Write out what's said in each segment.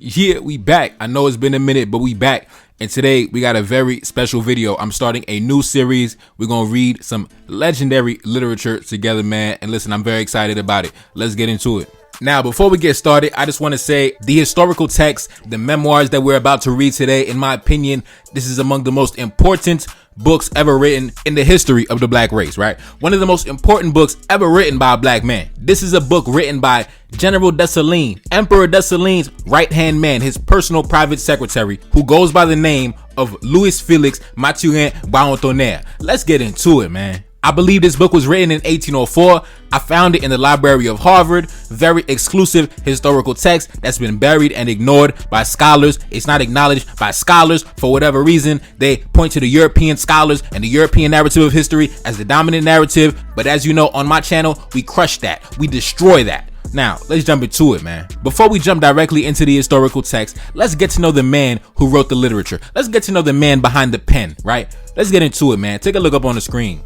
Yeah, we back. I know it's been a minute, but we back. And today we got a very special video. I'm starting a new series. We're going to read some legendary literature together, man. And listen, I'm very excited about it. Let's get into it. Now, before we get started, I just want to say the historical text, the memoirs that we're about to read today, in my opinion, this is among the most important books ever written in the history of the black race, right? One of the most important books ever written by a black man. This is a book written by General Dessalines, Emperor Dessalines' right-hand man, his personal private secretary, who goes by the name of Louis Félix Mathurin Boisrond-Tonnerre. Let's get into it, man. I believe this book was written in 1804. I found it in the Library of Harvard. Very exclusive historical text that's been buried and ignored by scholars. It's not acknowledged by scholars for whatever reason. They point to the European scholars and the European narrative of history as the dominant narrative. But as you know, on my channel, we crush that. We destroy that. Now, let's jump into it, man. Before we jump directly into the historical text, let's get to know the man who wrote the literature. Let's get to know the man behind the pen, right? Let's get into it, man. Take a look up on the screen.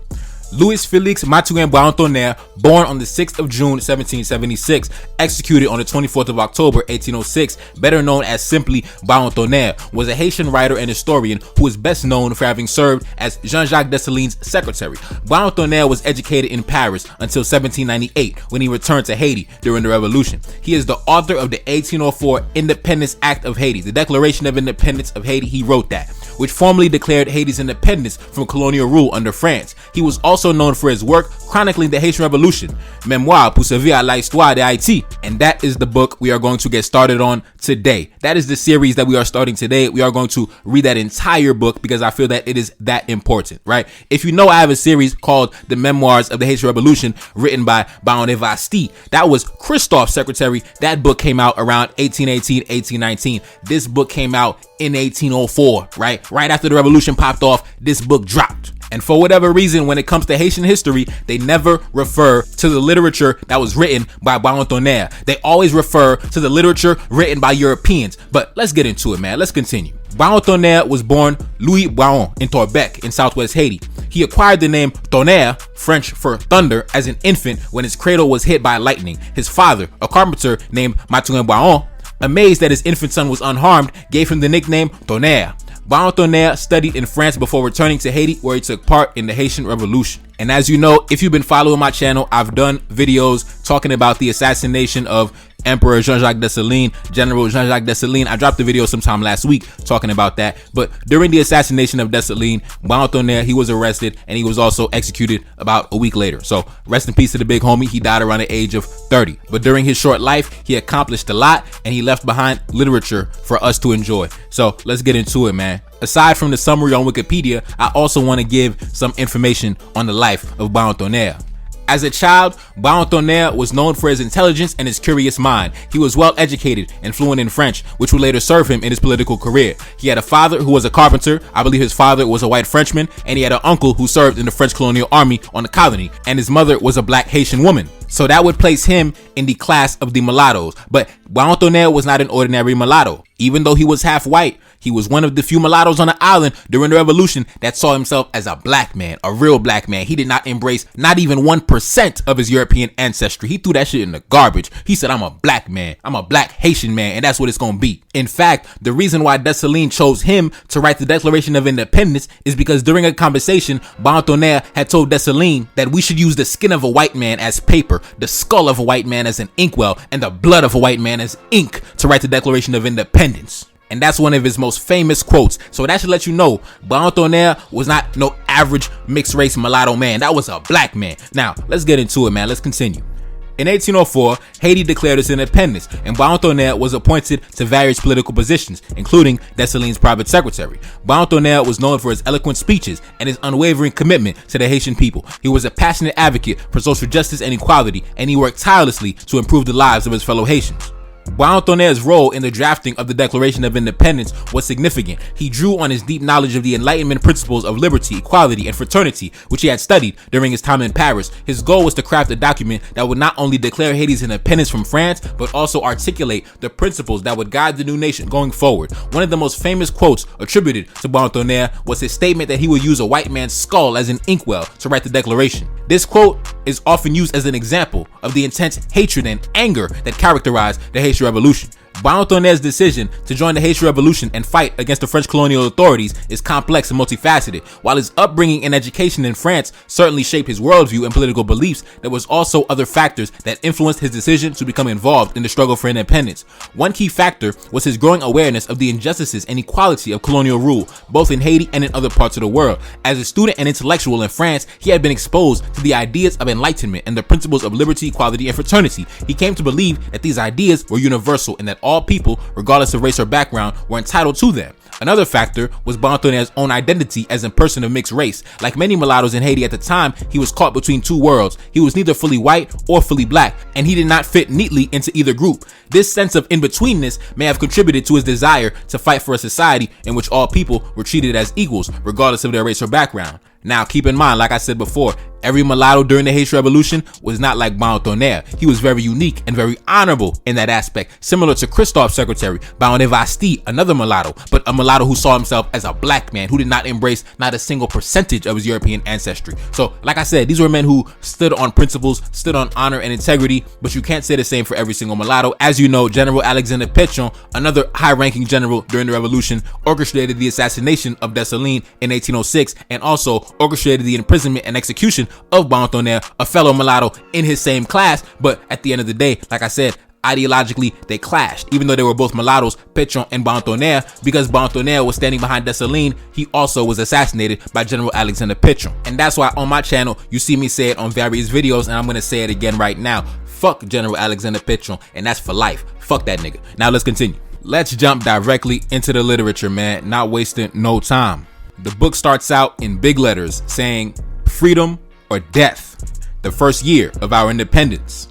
Louis Félix Mathurin Boisrond-Tonnerre, born on the 6th of June 1776, executed on the 24th of October 1806, better known as simply Boisrond-Tonnerre, was a Haitian writer and historian who is best known for having served as Jean-Jacques Dessalines' secretary. Boisrond-Tonnerre was educated in Paris until 1798, when he returned to Haiti during the Revolution. He is the author of the 1804 Independence Act of Haiti, the Declaration of Independence of Haiti. He wrote that, which formally declared Haiti's independence from colonial rule under France. He was also known for his work chronicling the Haitian Revolution, Memoirs pour servir à l'histoire de Haïti. And that is the book we are going to get started on today. That is the series that we are starting today. We are going to read that entire book because I feel that it is that important, right? If you know, I have a series called The Memoirs of the Haitian Revolution, written by Baron de Vasti. That was Christophe's secretary. That book came out around 1818, 1819. This book came out in 1804, right? Right after the revolution popped off, this book dropped. And for whatever reason, when it comes to Haitian history, they never refer to the literature that was written by Boisrond-Tonnerre. They always refer to the literature written by Europeans. But let's get into it, man. Let's continue. Boisrond-Tonnerre was born Louis Boisrond in Torbec in southwest Haiti. He acquired the name Tonnerre, French for thunder, as an infant when his cradle was hit by lightning. His father, a carpenter named Mathurin Boisrond, amazed that his infant son was unharmed, gave him the nickname Tonnerre. Boisrond-Tonnerre studied in France before returning to Haiti, where he took part in the Haitian Revolution. And as you know, if you've been following my channel, I've done videos talking about the assassination of Emperor Jean-Jacques Dessalines, General Jean-Jacques Dessalines. I dropped the video sometime last week talking about that. But during the assassination of Dessalines, Boisrond-Tonnerre, he was arrested and he was also executed about a week later. So rest in peace to the big homie. He died around the age of 30. But during his short life, he accomplished a lot and he left behind literature for us to enjoy. So let's get into it, man. Aside from the summary on Wikipedia, I also want to give some information on the life of Boisrond-Tonnerre. As a child, Boisrond-Tonnerre was known for his intelligence and his curious mind. He was well educated and fluent in French, which would later serve him in his political career. He had a father who was a carpenter. I believe his father was a white Frenchman, and he had an uncle who served in the French colonial army on the colony, and his mother was a black Haitian woman. So that would place him in the class of the mulattoes. But Boisrond-Tonnerre was not an ordinary mulatto. Even though he was half white, he was one of the few mulattoes on the island during the revolution that saw himself as a black man, a real black man. He did not embrace not even 1% of his European ancestry. He threw that shit in the garbage. He said, I'm a black man. I'm a black Haitian man, and that's what it's going to be. In fact, the reason why Dessalines chose him to write the Declaration of Independence is because during a conversation, Boisrond-Tonnerre had told Dessalines that we should use the skin of a white man as paper, the skull of a white man as an inkwell, and the blood of a white man as ink to write the Declaration of Independence. And that's one of his most famous quotes. So that should let you know Boisrond-Tonnerre was not no average mixed race mulatto man. That was a black man. Now, let's get into it, man. Let's continue. In 1804, Haiti declared its independence, and Boisrond-Tonnerre was appointed to various political positions, including Dessalines' private secretary. Boisrond-Tonnerre was known for his eloquent speeches and his unwavering commitment to the Haitian people. He was a passionate advocate for social justice and equality, and he worked tirelessly to improve the lives of his fellow Haitians. Boisrond-Tonnerre's role in the drafting of the Declaration of Independence was significant. He drew on his deep knowledge of the Enlightenment principles of liberty, equality, and fraternity, which he had studied during his time in Paris. His goal was to craft a document that would not only declare Haiti's independence from France, but also articulate the principles that would guide the new nation going forward. One of the most famous quotes attributed to Boisrond-Tonnerre was his statement that he would use a white man's skull as an inkwell to write the Declaration. This quote is often used as an example of the intense hatred and anger that characterized the Haitian Revolution. Boisrond-Tonnerre's decision to join the Haitian Revolution and fight against the French colonial authorities is complex and multifaceted. While his upbringing and education in France certainly shaped his worldview and political beliefs, there was also other factors that influenced his decision to become involved in the struggle for independence. One key factor was his growing awareness of the injustices and inequality of colonial rule, both in Haiti and in other parts of the world. As a student and intellectual in France, he had been exposed to the ideas of enlightenment and the principles of liberty, equality, and fraternity. He came to believe that these ideas were universal and that all people, regardless of race or background, were entitled to them. Another factor was Boisrond-Tonnerre's own identity as a person of mixed race. Like many mulattoes in Haiti at the time, he was caught between two worlds. He was neither fully white or fully black, and he did not fit neatly into either group. This sense of in-betweenness may have contributed to his desire to fight for a society in which all people were treated as equals, regardless of their race or background. Now, keep in mind, like I said before, every mulatto during the Haitian Revolution was not like Boisrond-Tonnerre. He was very unique and very honorable in that aspect, similar to Christophe's secretary, Baron de Vasti, another mulatto, but a mulatto who saw himself as a black man who did not embrace not a single percentage of his European ancestry. So, like I said, these were men who stood on principles, stood on honor and integrity, but you can't say the same for every single mulatto. As you know, General Alexander Pétion, another high-ranking general during the revolution, orchestrated the assassination of Dessalines in 1806 and also orchestrated the imprisonment and execution of Boisrond-Tonnerre, a fellow mulatto in his same class. But at the end of the day, like I said, ideologically they clashed. Even though they were both mulattoes, Pétion and Boisrond-Tonnerre, because Boisrond-Tonnerre was standing behind Dessalines, he also was assassinated by General Alexander Pétion. And that's why on my channel you see me say it on various videos, and I'm gonna say it again right now. Fuck General Alexander Pétion, and that's for life. Fuck that nigga. Now let's continue. Let's jump directly into the literature, man. Not wasting no time. The book starts out in big letters saying freedom or death, the first year of our independence.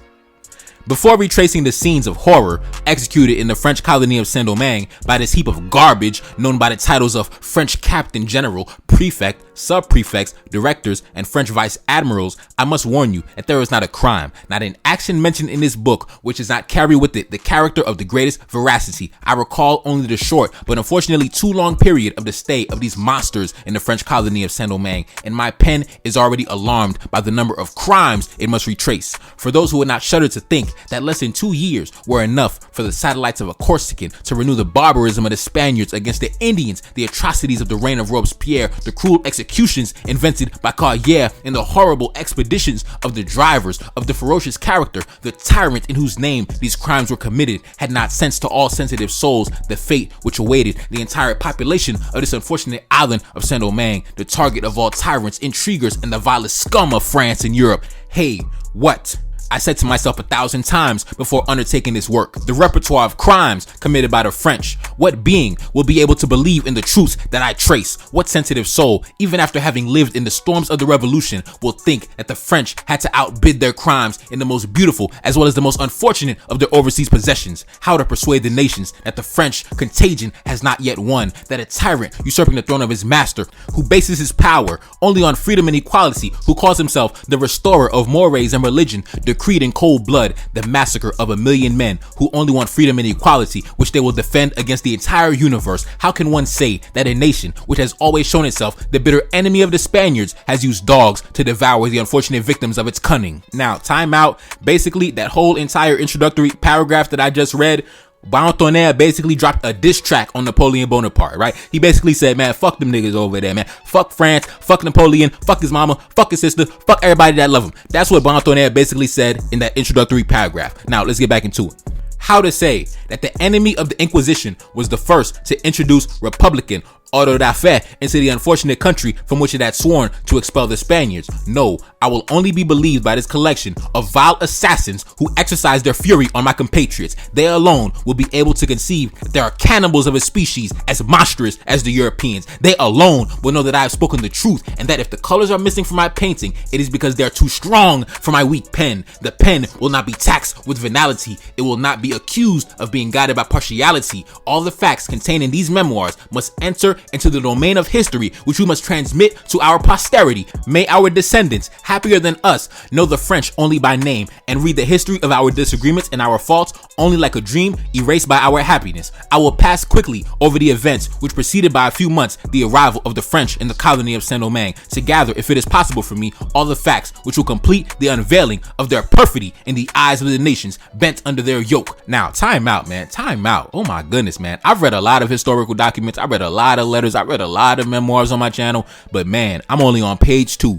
Before retracing the scenes of horror executed in the French colony of Saint-Domingue by this heap of garbage known by the titles of French Captain General, Prefect, Sub-Prefects, Directors, and French Vice Admirals, I must warn you that there is not a crime, not an action mentioned in this book which does not carry with it the character of the greatest veracity. I recall only the short, but unfortunately too long period of the stay of these monsters in the French colony of Saint-Domingue, and my pen is already alarmed by the number of crimes it must retrace. For those who would not shudder to think that less than 2 years were enough for the satellites of a Corsican to renew the barbarism of the Spaniards against the Indians, the atrocities of the reign of Robespierre, the cruel executions invented by Carrière, and the horrible expeditions of the drivers, of the ferocious character, the tyrant in whose name these crimes were committed, had not sensed to all sensitive souls the fate which awaited the entire population of this unfortunate island of Saint-Domingue, the target of all tyrants, intriguers, and the vilest scum of France and Europe. Hey, what? I said to myself 1,000 times before undertaking this work. The repertoire of crimes committed by the French. What being will be able to believe in the truths that I trace? What sensitive soul, even after having lived in the storms of the revolution, will think that the French had to outbid their crimes in the most beautiful as well as the most unfortunate of their overseas possessions? How to persuade the nations that the French contagion has not yet won, that a tyrant usurping the throne of his master, who bases his power only on freedom and equality, who calls himself the restorer of mores and religion, decreed in cold blood the massacre of 1 million men who only want freedom and equality, which they will defend against the entire universe. How can one say that a nation which has always shown itself the bitter enemy of the Spaniards has used dogs to devour the unfortunate victims of its cunning? Now, time out. Basically, that whole entire introductory paragraph that I just read, Boisrond-Tonnerre basically dropped a diss track on Napoleon Bonaparte, right? He basically said, man, fuck them niggas over there, man. Fuck France, fuck Napoleon, fuck his mama, fuck his sister, fuck everybody that love him. That's what Boisrond-Tonnerre basically said in that introductory paragraph. Now, let's get back into it. How to say that the enemy of the Inquisition was the first to introduce Republican ordre d'affaires into the unfortunate country from which it had sworn to expel the Spaniards. No, I will only be believed by this collection of vile assassins who exercise their fury on my compatriots. They alone will be able to conceive that there are cannibals of a species as monstrous as the Europeans. They alone will know that I have spoken the truth, and that if the colors are missing from my painting, it is because they are too strong for my weak pen. The pen will not be taxed with venality. It will not be accused of being guided by partiality. All the facts contained in these memoirs must enter enter into the domain of history, which we must transmit to our posterity. May our descendants, happier than us, know the French only by name and read the history of our disagreements and our faults only like a dream erased by our happiness. I will pass quickly over the events which preceded by a few months the arrival of the French in the colony of Saint-Domingue, to gather, if it is possible for me, all the facts which will complete the unveiling of their perfidy in the eyes of the nations bent under their yoke. Now, time out, man. Time out. Oh my goodness, man. I've read a lot of historical documents. I read a lot of letters. I read a lot of memoirs on my channel. But man, I'm only on page 2.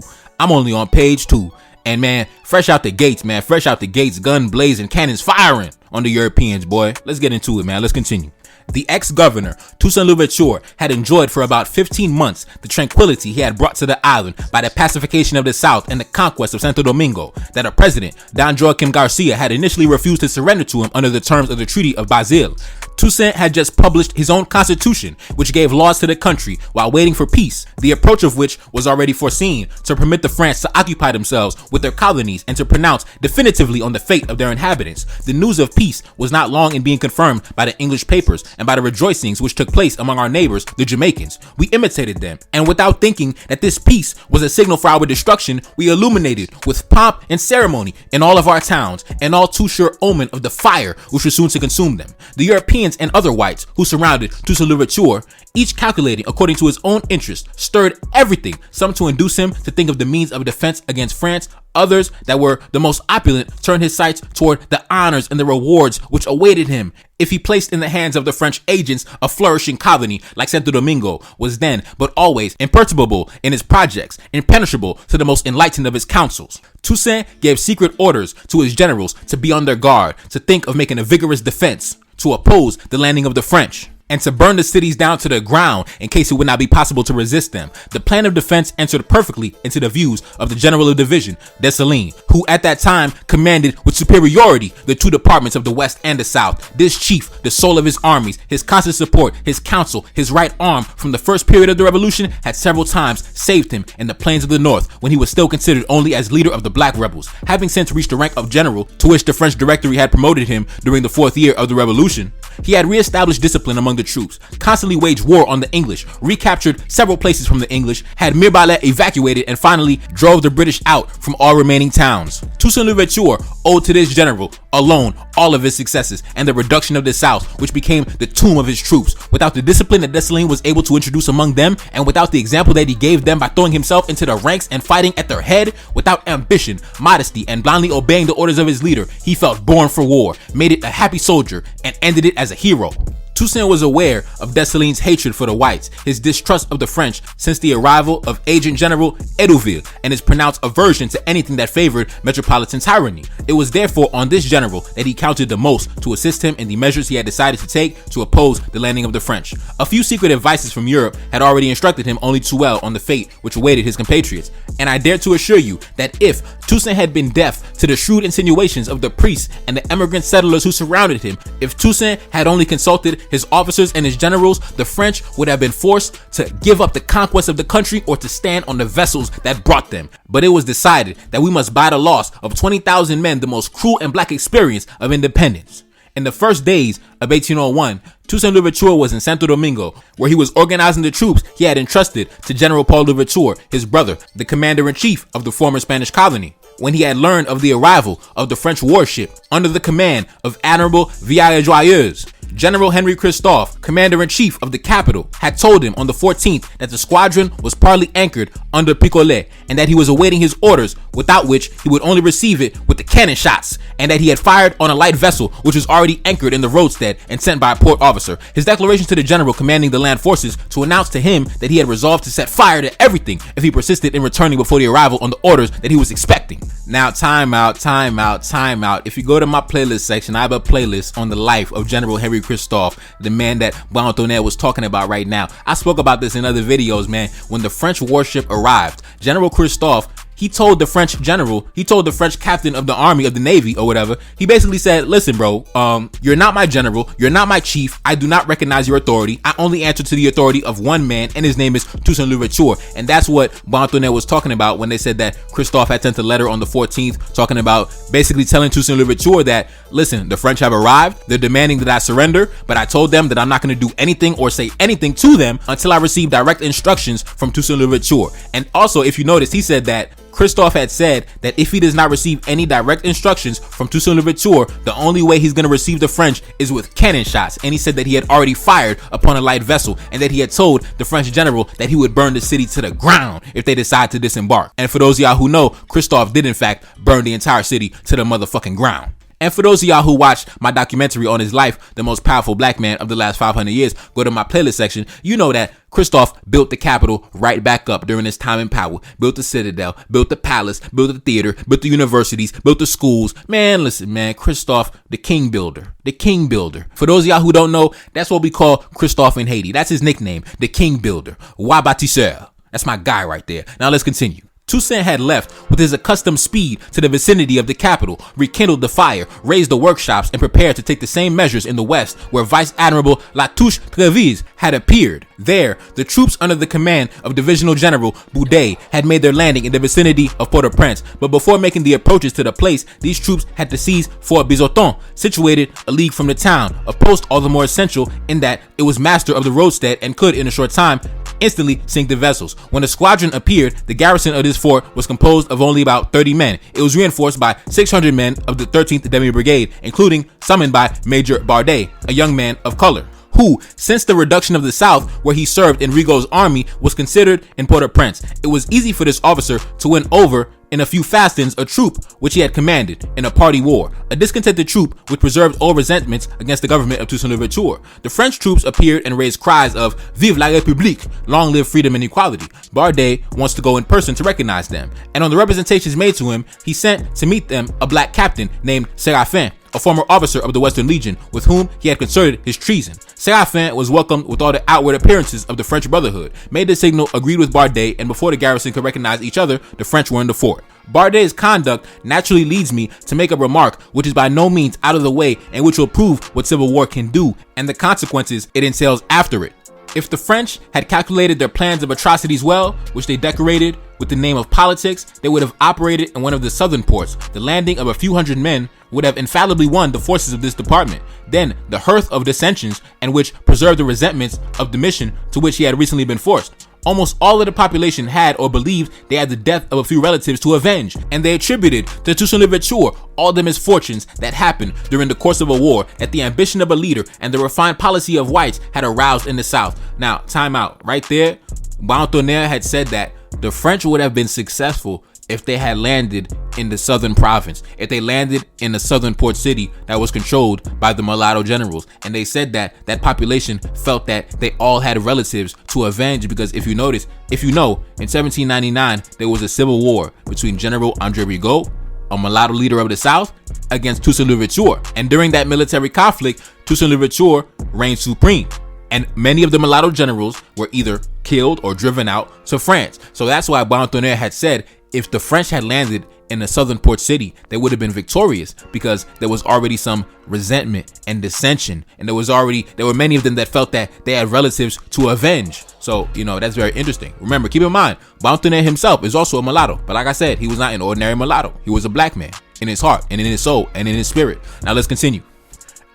And man, fresh out the gates, man. Fresh out the gates, gun blazing, cannons firing on the Europeans, boy. Let's get into it, man. Let's continue. The ex-governor, Toussaint Louverture, had enjoyed for about 15 months the tranquility he had brought to the island by the pacification of the South and the conquest of Santo Domingo, that a president, Don Joaquim Garcia, had initially refused to surrender to him under the terms of the Treaty of Basile. Toussaint had just published his own constitution, which gave laws to the country while waiting for peace, the approach of which was already foreseen to permit the French to occupy themselves with their colonies and to pronounce definitively on the fate of their inhabitants. The news of peace was not long in being confirmed by the English papers and by the rejoicings which took place among our neighbors, the Jamaicans. We imitated them, and without thinking that this peace was a signal for our destruction, we illuminated with pomp and ceremony in all of our towns, and all too sure omen of the fire which was soon to consume them. The Europeans and other whites who surrounded Toussaint Louverture, each calculating according to his own interest, stirred everything, some to induce him to think of the means of defense against France. Others, that were the most opulent, turned his sights toward the honors and the rewards which awaited him if he placed in the hands of the French agents a flourishing colony like Santo Domingo was then, but always, imperturbable in his projects, impenetrable to the most enlightened of his councils. Toussaint gave secret orders to his generals to be on their guard, to think of making a vigorous defense, to oppose the landing of the French, and to burn the cities down to the ground in case it would not be possible to resist them. The plan of defense entered perfectly into the views of the General of Division, Dessalines, who at that time commanded with superiority the two departments of the West and the South. This chief, the soul of his armies, his constant support, his counsel, his right arm from the first period of the revolution, had several times saved him in the plains of the North when he was still considered only as leader of the black rebels. Having since reached the rank of general, to which the French Directory had promoted him during the 4th year of the revolution, he had reestablished discipline among the troops, constantly waged war on the English, recaptured several places from the English, had Mirbalet evacuated, and finally drove the British out from all remaining towns. Toussaint Louverture owed to this general alone all of his successes and the reduction of the South, which became the tomb of his troops. Without the discipline that Dessalines was able to introduce among them, and without the example that he gave them by throwing himself into the ranks and fighting at their head, without ambition, modesty, and blindly obeying the orders of his leader, he felt born for war, made it a happy soldier, and ended it as a hero. Toussaint was aware of Dessalines' hatred for the whites, his distrust of the French since the arrival of Agent General Edouville, and his pronounced aversion to anything that favored metropolitan tyranny. It was therefore on this general that he counted the most to assist him in the measures he had decided to take to oppose the landing of the French. A few secret advices from Europe had already instructed him only too well on the fate which awaited his compatriots, and I dare to assure you that if Toussaint had been deaf to the shrewd insinuations of the priests and the emigrant settlers who surrounded him, if Toussaint had only consulted his officers and his generals, the French would have been forced to give up the conquest of the country or to stand on the vessels that brought them. But it was decided that we must buy the loss of 20,000 men the most cruel and black experience of independence. In the first days of 1801, Toussaint Louverture was in Santo Domingo, where he was organizing the troops he had entrusted to General Paul Louverture, his brother, the commander-in-chief of the former Spanish colony. When he had learned of the arrival of the French warship under the command of Admiral Villajoyeuse, General Henry Christophe, commander-in-chief of the capital, had told him on the 14th that the squadron was partly anchored under Picolet and that he was awaiting his orders, without which he would only receive it with the cannon shots, and that he had fired on a light vessel which was already anchored in the roadstead and sent by a port officer. His declaration to the general commanding the land forces to announce to him that he had resolved to set fire to everything if he persisted in returning before the arrival on the orders that he was expecting. Now, time out. If you go to my playlist section, I have a playlist on the life of General Henry Christophe, the man that Boisrond-Tonnerre was talking about right now. I spoke about this in other videos, man. When the French warship arrived, General Christophe, he told the French general, he told the French captain of the army, of the navy or whatever, he basically said, listen bro, you're not my general, you're not my chief, I do not recognize your authority, I only answer to the authority of one man, and his name is Toussaint Louverture. And that's what Boisrond-Tonnerre was talking about when they said that Christophe had sent a letter on the 14th talking about basically telling Toussaint Louverture that, listen, the French have arrived, they're demanding that I surrender, but I told them that I'm not going to do anything or say anything to them until I receive direct instructions from Toussaint Louverture. And also, if you notice, he said that Christophe had said that if he does not receive any direct instructions from Toussaint Louverture, the only way he's going to receive the French is with cannon shots. And he said that he had already fired upon a light vessel and that he had told the French general that he would burn the city to the ground if they decide to disembark. And for those of y'all who know, Christophe did in fact burn the entire city to the motherfucking ground. And for those of y'all who watched my documentary on his life, The Most Powerful Black Man of the Last 500 Years, go to my playlist section. You know that Christophe built the capital right back up during his time in power. Built the citadel, built the palace, built the theater, built the universities, built the schools. Man, listen, man, Christophe, the king builder. The king builder. For those of y'all who don't know, that's what we call Christophe in Haiti. That's his nickname, the king builder. Roi bâtisseur. That's my guy right there. Now let's continue. Toussaint had left with his accustomed speed to the vicinity of the capital, rekindled the fire, raised the workshops, and prepared to take the same measures in the west where Vice Admiral Latouche-Trévise had appeared. There, the troops under the command of Divisional General Boudet had made their landing in the vicinity of Port-au-Prince, but before making the approaches to the place, these troops had to seize Fort Bizoton, situated a league from the town, a post all the more essential in that it was master of the roadstead and could, in a short time, instantly sink the vessels. When the squadron appeared, the garrison of this fort was composed of only about 30 men. It was reinforced by 600 men of the 13th Demi Brigade, including summoned by Major Bardet, a young man of color, who, since the reduction of the South, where he served in Rigaud's army, was considered in Port-au-Prince. It was easy for this officer to win over in a few fastings a troop which he had commanded in a party war, a discontented troop which preserved all resentments against the government of Toussaint Louverture. The French troops appeared and raised cries of "Vive la République! Long live freedom and equality!" Bardet wants to go in person to recognize them, and on the representations made to him, he sent to meet them a black captain named Séraphin, a former officer of the Western Legion, with whom he had concerted his treason. Séraphin was welcomed with all the outward appearances of the French Brotherhood, made the signal, agreed with Bardet, and before the garrison could recognize each other, the French were in the fort. Bardet's conduct naturally leads me to make a remark which is by no means out of the way and which will prove what civil war can do and the consequences it entails after it. If the French had calculated their plans of atrocities well, which they decorated with the name of politics, they would have operated in one of the southern ports. The landing of a few hundred men would have infallibly won the forces of this department. Then the hearth of dissensions, and which preserved the resentments of the mission to which he had recently been forced. Almost all of the population had or believed they had the death of a few relatives to avenge, and they attributed to Toussaint Louverture all the misfortunes that happened during the course of a war that the ambition of a leader and the refined policy of whites had aroused in the South. Now, time out. Right there, Boisrond-Tonnerre had said that the French would have been successful if they had landed in the southern province, if they landed in the southern port city that was controlled by the mulatto generals. And they said that that population felt that they all had relatives to avenge, because if you know, in 1799, there was a civil war between General André Rigaud, a mulatto leader of the South, against Toussaint Louverture. And during that military conflict, Toussaint Louverture reigned supreme. And many of the mulatto generals were either killed or driven out to France. So that's why Boisrond-Tonnerre had said if the French had landed in the southern port city, they would have been victorious, because there was already some resentment and dissension, and there were many of them that felt that they had relatives to avenge. So, that's very interesting. Remember, keep in mind, Boisrond-Tonnerre himself is also a mulatto, but like I said, he was not an ordinary mulatto. He was a black man in his heart and in his soul and in his spirit. Now let's continue.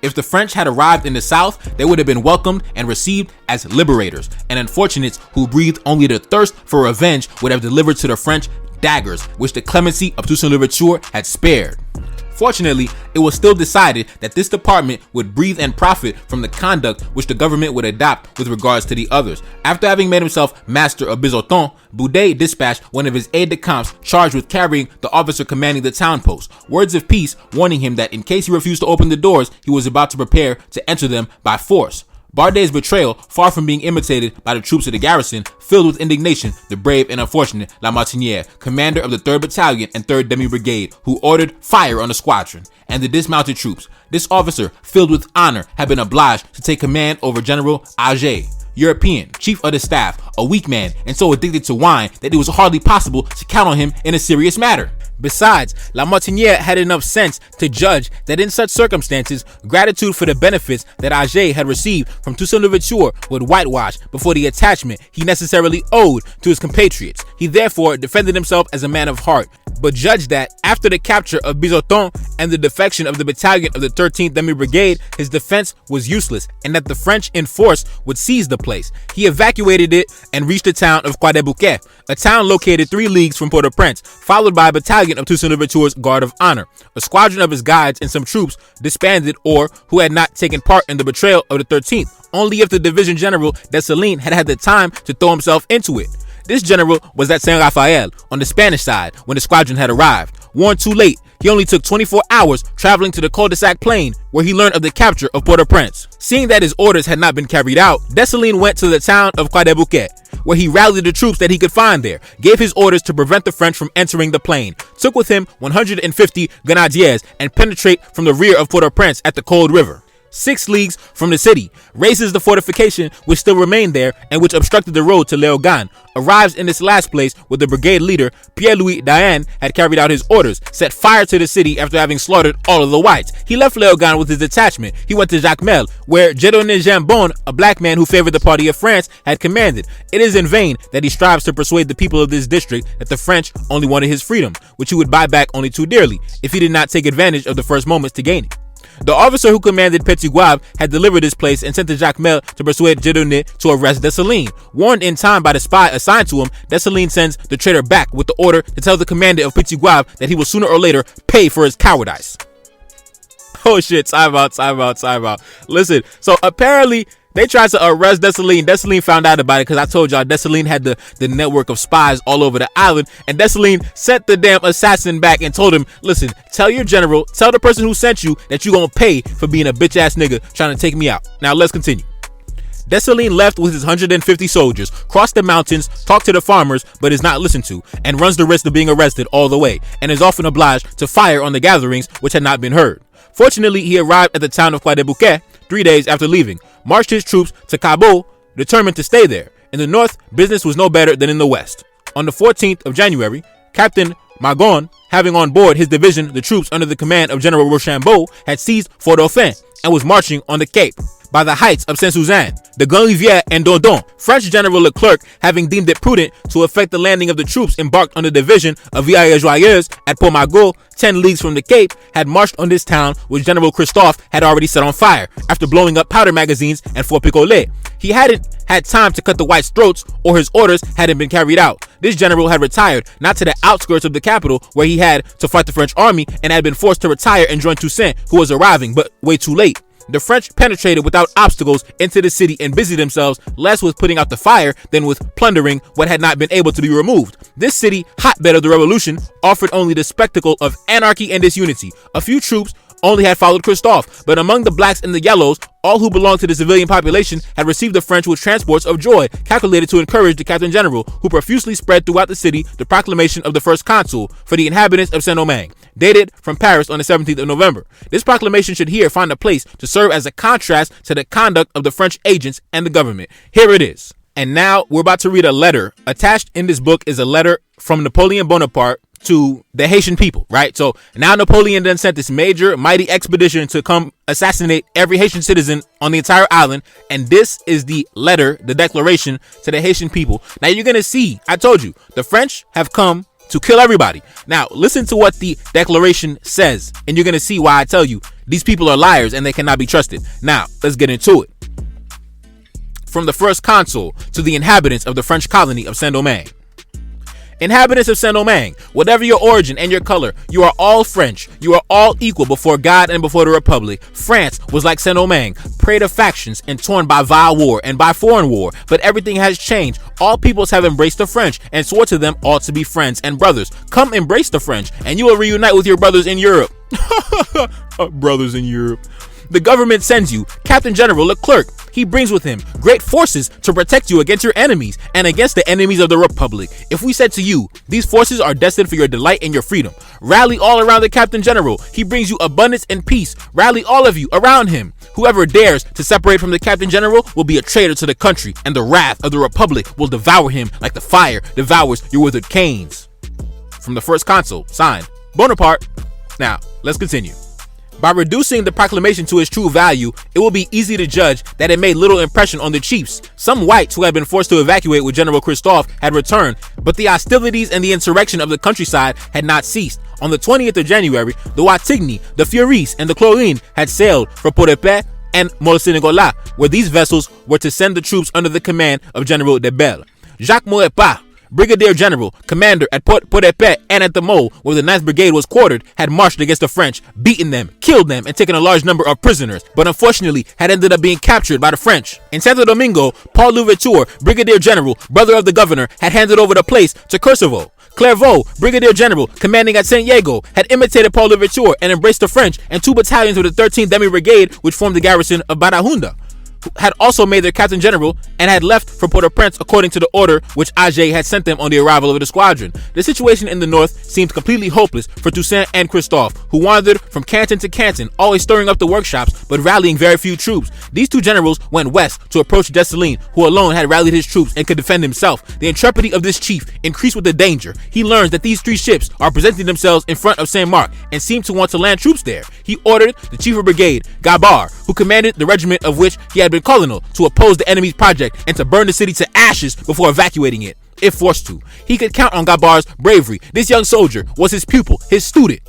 If the French had arrived in the South, they would have been welcomed and received as liberators, and unfortunates who breathed only the thirst for revenge would have delivered to the French daggers, which the clemency of Toussaint Louverture had spared. Fortunately, it was still decided that this department would breathe and profit from the conduct which the government would adopt with regards to the others. After having made himself master of Bizoton, Boudet dispatched one of his aides-de-camp charged with carrying the officer commanding the town post words of peace, warning him that in case he refused to open the doors, he was about to prepare to enter them by force. Bardet's betrayal, far from being imitated by the troops of the garrison, filled with indignation the brave and unfortunate Lamartiniere, commander of the 3rd Battalion and 3rd Demi Brigade, who ordered fire on the squadron and the dismounted troops. This officer, filled with honor, had been obliged to take command over General Auger. European, chief of the staff, a weak man, and so addicted to wine that it was hardly possible to count on him in a serious matter. Besides, La Martiniere had enough sense to judge that in such circumstances, gratitude for the benefits that Agé had received from Toussaint Louverture would whitewash before the attachment he necessarily owed to his compatriots. He therefore defended himself as a man of heart, but judged that after the capture of Bizoton and the defection of the battalion of the 13th Demi Brigade, his defense was useless and that the French in force would seize the place. He evacuated it and reached the town of Croix des Bouquets, a town located 3 leagues from Port-au-Prince, followed by a battalion of Toussaint Louverture's Guard of Honor. A squadron of his guides and some troops disbanded or who had not taken part in the betrayal of the 13th, only if the division general Dessalines had had the time to throw himself into it. This general was at Saint Raphael on the Spanish side when the squadron had arrived. Warned too late, he only took 24 hours traveling to the cul-de-sac plain where he learned of the capture of Port-au-Prince. Seeing that his orders had not been carried out, Dessalines went to the town of Croix des Bouquets, where he rallied the troops that he could find there, gave his orders to prevent the French from entering the plain, took with him 150 grenadiers, and penetrate from the rear of Port-au-Prince at the Cold River, 6 leagues from the city, raises the fortification which still remained there and which obstructed the road to Léogane, arrives in this last place where the brigade leader Pierre-Louis Dahan had carried out his orders, set fire to the city after having slaughtered all of the whites. He left Léogane with his detachment. He went to Jacmel, where Dieudonné Jambon, a black man who favored the party of France, had commanded. It is in vain that he strives to persuade the people of this district that the French only wanted his freedom, which he would buy back only too dearly if he did not take advantage of the first moments to gain it. The officer who commanded Petit Guave had delivered this place and sent to Jacmel to persuade Dieudonné to arrest Dessalines. Warned in time by the spy assigned to him, Dessalines sends the traitor back with the order to tell the commander of Petit Guave that he will sooner or later pay for his cowardice. Oh shit, time out. Listen, so apparently they tried to arrest Dessalines. Dessalines found out about it because I told y'all Dessalines had the network of spies all over the island. And Dessalines sent the damn assassin back and told him, listen, tell your general, tell the person who sent you that you gonna pay for being a bitch ass nigga trying to take me out. Now let's continue. Dessalines left with his 150 soldiers, crossed the mountains, talked to the farmers, but is not listened to, and runs the risk of being arrested all the way, and is often obliged to fire on the gatherings which had not been heard. Fortunately, he arrived at the town of Croix des Bouquets 3 days after leaving, marched his troops to Cabo, determined to stay there. In the north, business was no better than in the west. On the 14th of January, Captain Magon, having on board his division the troops under the command of General Rochambeau, had seized Fort Dauphin and was marching on the Cape by the heights of Saint-Suzanne, de Gonrivière, and Dondon. French General Leclerc, having deemed it prudent to effect the landing of the troops embarked on the division of Villars-Joyeuse at Port-Margot, 10 leagues from the Cape, had marched on this town which General Christophe had already set on fire after blowing up powder magazines and Fort Picolet. He hadn't had time to cut the whites' throats, or his orders hadn't been carried out. This general had retired, not to the outskirts of the capital where he had to fight the French army, and had been forced to retire and join Toussaint, who was arriving, but way too late. The French penetrated without obstacles into the city and busied themselves less with putting out the fire than with plundering what had not been able to be removed. This city, hotbed of the revolution, offered only the spectacle of anarchy and disunity. A few troops only had followed Christophe, but among the blacks and the yellows, all who belonged to the civilian population had received the French with transports of joy, calculated to encourage the Captain General, who profusely spread throughout the city the proclamation of the first consul for the inhabitants of Saint-Domingue, dated from Paris on the 17th of November. This proclamation should here find a place to serve as a contrast to the conduct of the French agents and the government. Here it is. And now we're about to read a letter. Attached in this book is a letter from Napoleon Bonaparte to the Haitian people, right? So now Napoleon then sent this major, mighty expedition to come assassinate every Haitian citizen on the entire island. And this is the letter, the declaration to the Haitian people. Now you're going to see, I told you, the French have come to kill everybody. Now listen to what the declaration says, and you're going to see why I tell you these people are liars and they cannot be trusted. Now let's get into it. From the first consul to the inhabitants of the French colony of Saint-Domingue. Inhabitants of Saint-Domingue, whatever your origin and your color, you are all French. You are all equal before God and before the Republic. France was like Saint-Domingue, prey to factions and torn by vile war and by foreign war. But everything has changed. All peoples have embraced the French and swore to them all to be friends and brothers. Come embrace the French and you will reunite with your brothers in Europe. Brothers in Europe. The government sends you Captain General Leclerc. He brings with him great forces to protect you against your enemies and against the enemies of the Republic. If we said to you, these forces are destined for your delight and your freedom, rally all around the Captain General. He brings you abundance and peace. Rally all of you around him. Whoever dares to separate from the Captain General will be a traitor to the country, and the wrath of the Republic will devour him like the fire devours your withered canes. From the First Consul, signed, Bonaparte. Now, let's continue. By reducing the proclamation to its true value, it will be easy to judge that it made little impression on the chiefs. Some whites who had been forced to evacuate with General Christophe had returned, but the hostilities and the insurrection of the countryside had not ceased. On the 20th of January, the Wattigny, the Fleurus, and the Chlorine had sailed for Port-au-Prince and Mont-Saint-Nicolas, where these vessels were to send the troops under the command of General de Belle. Jacques Maurepas, Brigadier General, commander at Port-au-Prince and at the Mole, where the 9th Brigade was quartered, had marched against the French, beaten them, killed them, and taken a large number of prisoners, but unfortunately had ended up being captured by the French. In Santo Domingo, Paul Louverture, Brigadier General, brother of the governor, had handed over the place to Courcevaux. Clairvaux, Brigadier General, commanding at Saint Diego, had imitated Paul Louverture and embraced the French, and 2 battalions of the 13th Demi Brigade, which formed the garrison of Barahunda, had also made their Captain General and had left for Port-au-Prince according to the order which Auger had sent them on the arrival of the squadron. The situation in the north seemed completely hopeless for Toussaint and Christophe, who wandered from canton to canton, always stirring up the workshops but rallying very few troops. These 2 generals went west to approach Dessalines, who alone had rallied his troops and could defend himself. The intrepidity of this chief increased with the danger. He learns that these 3 ships are presenting themselves in front of Saint-Marc and seem to want to land troops there. He ordered the chief of brigade, Gabard, who commanded the regiment of which he had been colonel, to oppose the enemy's project and to burn the city to ashes before evacuating it, if forced to. He could count on Gabard's bravery. This young soldier was his pupil, his student.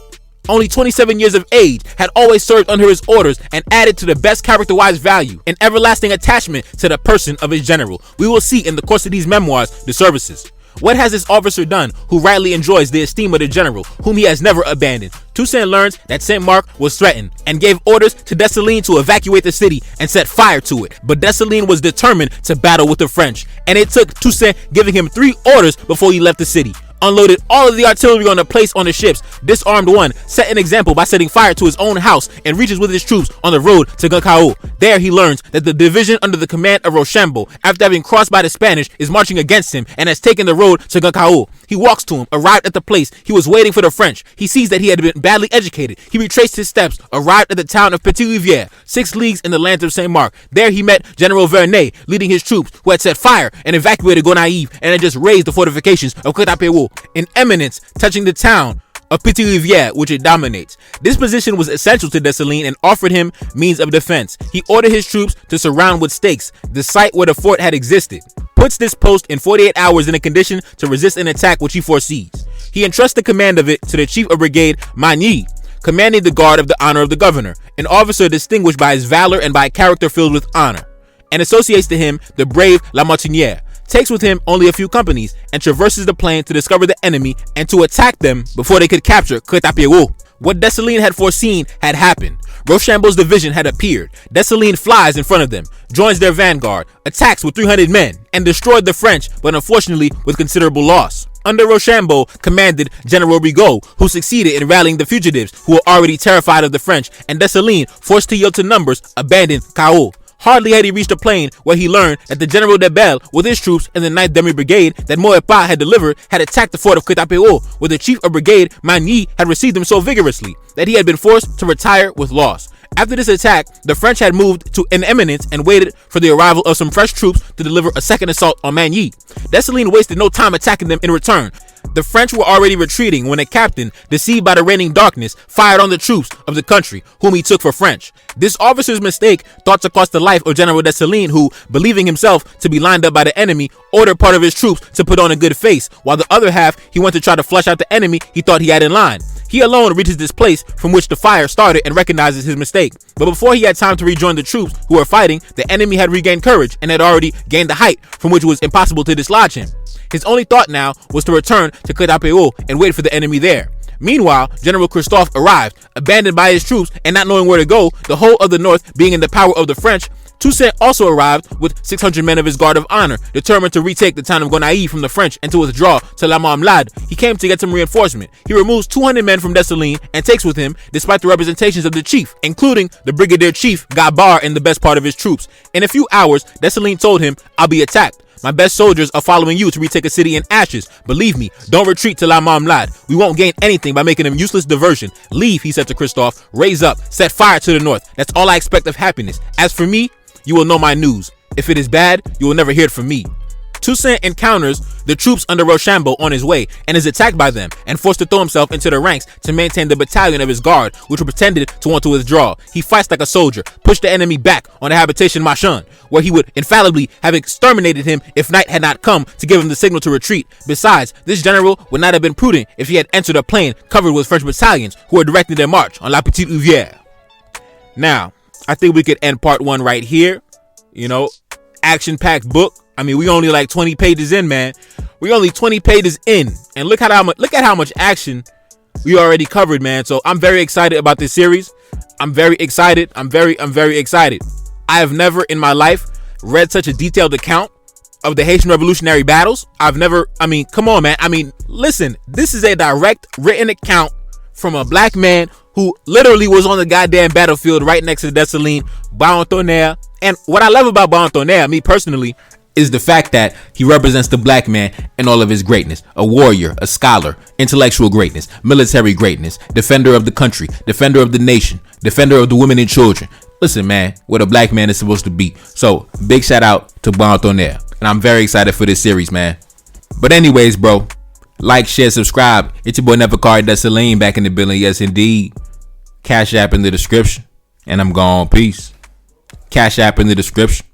Only 27 years of age, had always served under his orders and added to the best character-wise value, an everlasting attachment to the person of his general. We will see in the course of these memoirs the services. What has this officer done who rightly enjoys the esteem of the general, whom he has never abandoned? Toussaint learns that Saint-Marc was threatened and gave orders to Dessalines to evacuate the city and set fire to it. But Dessalines was determined to battle with the French, and it took Toussaint giving him 3 orders before he left the city. Unloaded all of the artillery on the place on the ships, disarmed one, set an example by setting fire to his own house, and reaches with his troops on the road to Gancao. There he learns that the division under the command of Rochambeau, after having crossed by the Spanish, is marching against him and has taken the road to Gancao. He walks to him, arrived at the place. He was waiting for the French. He sees that he had been badly educated. He retraced his steps, arrived at the town of Petit Rivière, 6 leagues in the lands of Saint-Marc. There he met General Vernet, leading his troops, who had set fire and evacuated Gonaïves and had just raised the fortifications of Côte-à-Pérouse, in eminence touching the town of Petit Rivière, which it dominates. This position was essential to Dessalines and offered him means of defense. He ordered his troops to surround with stakes the site where the fort had existed, puts this post in 48 hours in a condition to resist an attack which he foresees. He entrusts the command of it to the chief of brigade, Magny, commanding the guard of the honor of the governor, an officer distinguished by his valor and by a character filled with honor, and associates to him the brave La Martinière. Takes with him only a few companies and traverses the plain to discover the enemy and to attack them before they could capture Côte-à-Pérouse. What Dessalines had foreseen had happened. Rochambeau's division had appeared. Dessalines flies in front of them, joins their vanguard, attacks with 300 men, and destroyed the French, but unfortunately with considerable loss. Under Rochambeau commanded General Rigaud, who succeeded in rallying the fugitives who were already terrified of the French, and Dessalines, forced to yield to numbers, abandoned Cahors. Hardly had he reached the plain where he learned that the General de Belle, with his troops and the 9th Demi Brigade that Maurepas had delivered, had attacked the fort of Côte-à-Pérouse, where the chief of brigade, Magny, had received them so vigorously that he had been forced to retire with loss. After this attack, the French had moved to an eminence and waited for the arrival of some fresh troops to deliver a second assault on Magny. Dessalines wasted no time attacking them in return. The French were already retreating when a captain, deceived by the reigning darkness, fired on the troops of the country, whom he took for French. This officer's mistake thought to cost the life of General Dessalines, who, believing himself to be lined up by the enemy, ordered part of his troops to put on a good face, while the other half he went to try to flush out the enemy he thought he had in line. He alone reaches this place from which the fire started and recognizes his mistake. But before he had time to rejoin the troops who were fighting, the enemy had regained courage and had already gained the height from which it was impossible to dislodge him. His only thought now was to return to Côte-à-Pérouse and wait for the enemy there. Meanwhile, General Christophe arrived, abandoned by his troops and not knowing where to go, the whole of the north being in the power of the French. Toussaint also arrived with 600 men of his guard of honor, determined to retake the town of Gonaïves from the French and to withdraw to La Marmelade. He came to get some reinforcement. He removes 200 men from Dessalines and takes with him, despite the representations of the chief, including the brigadier chief Gabar and the best part of his troops. In a few hours, Dessalines told him, "I'll be attacked. My best soldiers are following you to retake a city in ashes. Believe me, don't retreat to La Marmelade. We won't gain anything by making a useless diversion. Leave," he said to Christophe. "Raise up, set fire to the north. That's all I expect of happiness. As for me, you will know my news. If it is bad, you will never hear it from me." Toussaint encounters the troops under Rochambeau on his way and is attacked by them and forced to throw himself into the ranks to maintain the battalion of his guard, which were pretended to want to withdraw. He fights like a soldier, pushed the enemy back on the habitation Marchand, where he would infallibly have exterminated him if night had not come to give him the signal to retreat. Besides, this general would not have been prudent if he had entered a plain covered with French battalions who were directing their march on La Petite Rivière. Now, I think we could end part 1 right here. You know, action-packed book. I mean, we only like 20 pages in, man. We only 20 pages in, and look at how much action we already covered, man. So I'm very excited about this series. I'm very excited. I'm very excited. I have never in my life read such a detailed account of the Haitian revolutionary battles. I mean, come on, man. I mean, listen, this is a direct written account from a black man who literally was on the goddamn battlefield right next to Dessalines, Boisrond-Tonnerre. And what I love about Boisrond-Tonnerre, me personally, is the fact that he represents the black man in all of his greatness. A warrior, a scholar, intellectual greatness, military greatness, defender of the country, defender of the nation, defender of the women and children. Listen, man, what a black man is supposed to be. So, big shout out to Boisrond-Tonnerre. And I'm very excited for this series, man. But anyways, bro, like, share, subscribe. It's your boy Neferkari Dessalines back in the building. Yes, indeed. Cash App in the description. And I'm gone. Peace. Cash App in the description.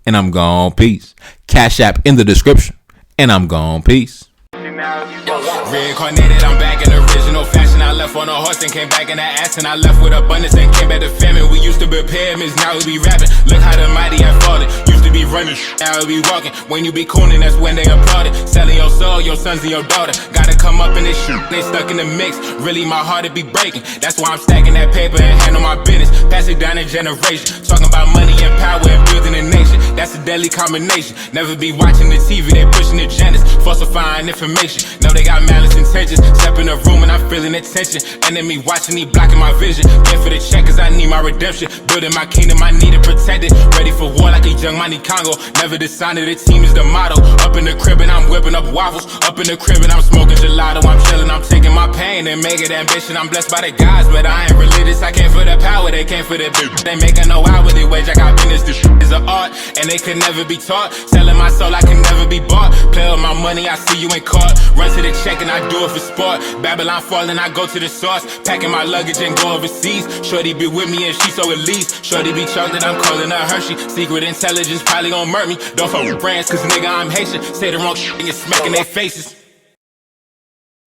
And I'm gone. Peace. Cash App in the description. And I'm gone. Peace. Reincarnated, I'm back in original fashion. I left on a horse and came back in that ass, and I left with abundance and came back to famine. We used to be pyramids, now we be rapping. Look how the mighty have fallen. Used to be running, now we be walking. When you be cooning, that's when they applauded. Selling your soul, your sons and your daughter. Gotta come up in this shit, they stuck in the mix. Really, my heart it be breaking. That's why I'm stacking that paper and handle my business. Pass it down in generation. Talking about money and power and building a nation. That's a deadly combination. Never be watching the TV, they pushing agendas, falsifying information. No, they got malice intentions. Step in the room and I'm feeling the tension. Enemy watching, he blocking my vision. Get for the check cause I need my redemption. Building my kingdom, I need it protected. Ready for war like a young Money Congo. Never decided the team is the motto. Up in the crib and I'm whipping up waffles. Up in the crib and I'm smoking gelato. I'm chilling, I'm taking my pain and make it ambition. I'm blessed by the gods, but I ain't religious. I came for the power, they came for the bitch. They making no hourly wage, I got business. This is an art and they could never be taught. Selling my soul, I can never be bought. Play with my money, I see you in court. Run to the check and I do it for sport. Babylon falling, I go to the source. Packing my luggage and go overseas. Shorty be with me and she so at least. Shorty be chocolate, I'm calling her Hershey. Secret intelligence probably gon' murk me. Don't fuck with brands cause nigga I'm Haitian. Say the wrong shit and you're smacking their faces.